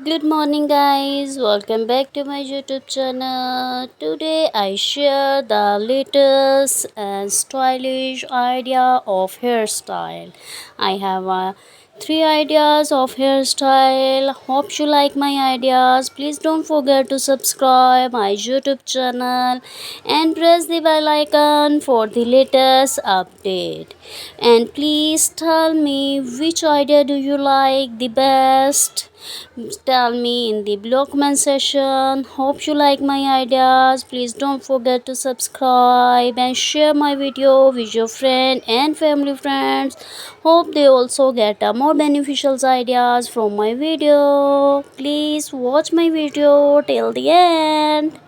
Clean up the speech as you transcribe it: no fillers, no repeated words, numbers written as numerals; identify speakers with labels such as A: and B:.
A: Good morning, guys. Welcome back to my YouTube channel. Today, I share the latest and stylish idea of hairstyle. I have three ideas of hairstyle. Hope you like my ideas. Please don't forget to subscribe my YouTube channel and press the bell icon for the latest update. And please tell me which idea do you like the best. Tell me in the blog comment section. Hope you like my ideas. Please don't forget to subscribe and share my video with your friend and family friends. Hope they also get more beneficial ideas from my video. Please watch my video till the end.